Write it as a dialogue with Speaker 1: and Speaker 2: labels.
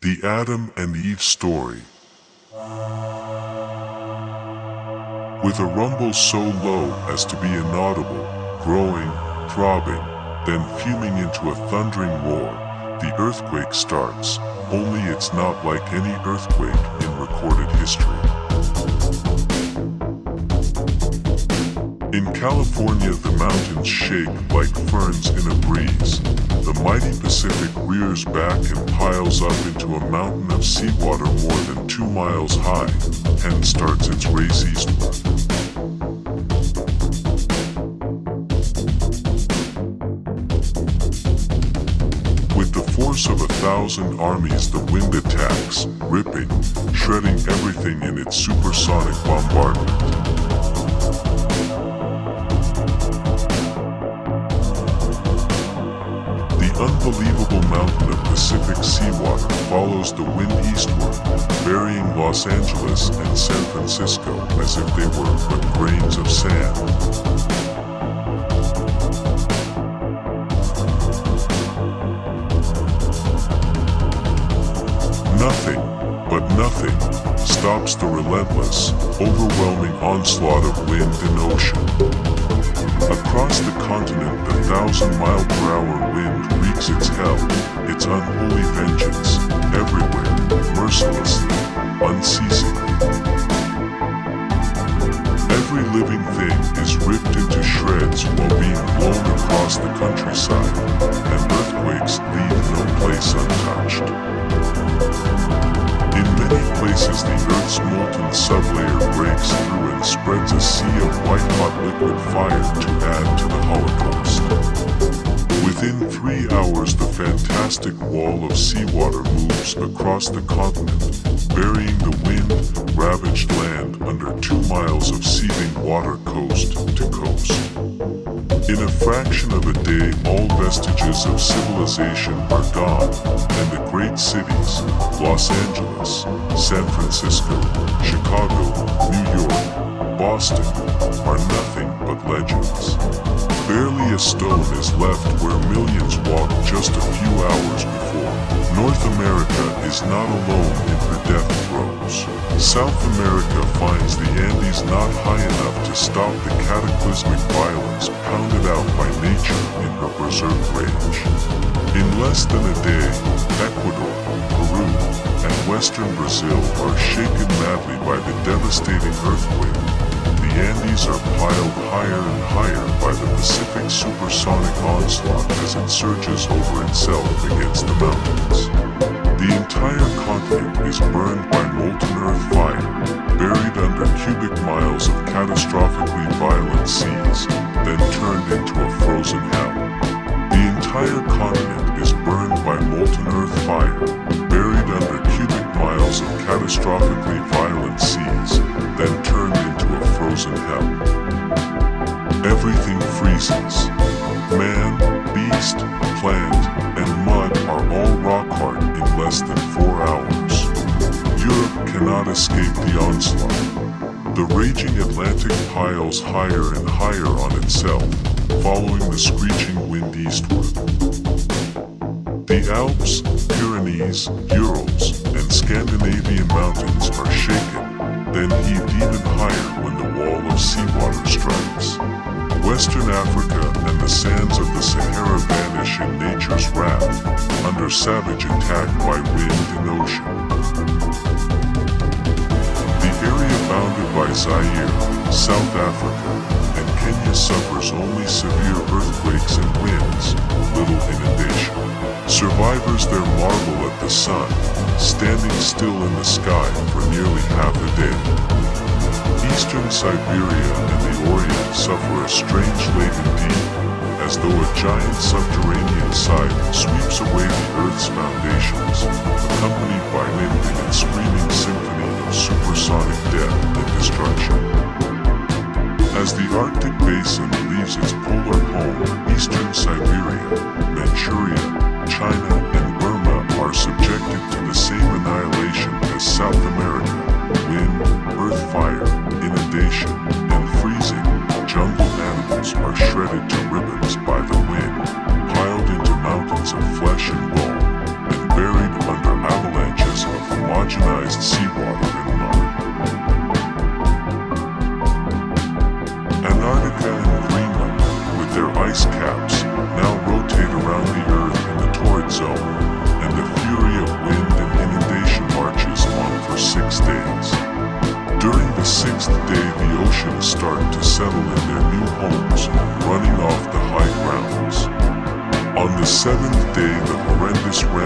Speaker 1: The Adam and Eve Story. With a rumble so low as to be inaudible, growing, throbbing, then fuming into a thundering roar, the earthquake starts, only it's not like any earthquake in recorded history. In California, the mountains shake like ferns in a breeze. The mighty Pacific rears back and piles up into a mountain of seawater more than 2 miles high, and starts its race eastward. With the force of 1,000 armies, the wind attacks, ripping, shredding everything in its supersonic bombardment. The unbelievable mountain of Pacific seawater follows the wind eastward, burying Los Angeles and San Francisco as if they were but grains of sand. Nothing, but nothing, stops the relentless, overwhelming onslaught of wind and ocean. Across the continent, the 1,000-mile-per-hour wind wreaks its hell, its unholy vengeance, everywhere, mercilessly, unceasingly. Every living thing is ripped into shreds while being blown across the countryside, and earthquakes leave no place untouched. In many places, the Earth's molten sublayer breaks through and spreads a sea of white-hot liquid fire to add to the Holocaust. Within 3 hours, the fantastic wall of seawater moves across the continent, burying the wind-ravaged land under 2 miles of seething water coast to coast. In a fraction of a day, all vestiges of civilization are gone, and the great cities, Los Angeles, San Francisco, Chicago, New York, Boston, are nothing but legends. Barely a stone is left where millions walked just a few hours before. North America is not alone in her death throes. South America finds the Andes not high enough to stop the cataclysmic violence pounded out by nature in her berserk rage. In less than a day, Ecuador, Peru, and western Brazil are shaken madly by the devastating earthquake. The Andes are piled higher and higher by the Pacific supersonic onslaught as it surges over itself against the mountains. The entire continent is burned by molten earth fire, buried under cubic miles of catastrophically violent seas, then turned into a frozen hell. The entire continent is burned by molten earth fire, buried under cubic miles of catastrophically violent seas, then turned into a frozen hell. Everything freezes. Man, beast, plant, and mud are all rock hard in less than 4 hours. Europe cannot escape the onslaught. The raging Atlantic piles higher and higher on itself, following the screeching wind eastward. The Alps, Pyrenees, Urals, and Scandinavian mountains are shaken, then heaved even higher when the wall of seawater strikes. Western Africa and the sands of the Sahara vanish in nature's wrath, under savage attack by wind and ocean. The area bounded by Zaire, South Africa, and Kenya suffers only severe earthquakes and winds, little inundation. Survivors there marvel at the sun, standing still in the sky for nearly half a day. Eastern Siberia and the Orient suffer a strange laden deep, as though a giant subterranean scythe sweeps away the Earth's foundations, accompanied by wind in its screaming symphony of supersonic death and destruction. As the Arctic Basin leaves its polar home, Eastern Siberia, Manchuria, China, and Burma are subjected to the same annihilation as South America: wind, earth fire, inundation, and freezing. Jungle animals are shredded to ribbons by the wind, piled into mountains of flesh and bone, and buried under avalanches day, the oceans start to settle in their new homes, running off the high grounds. On the seventh day, the horrendous rain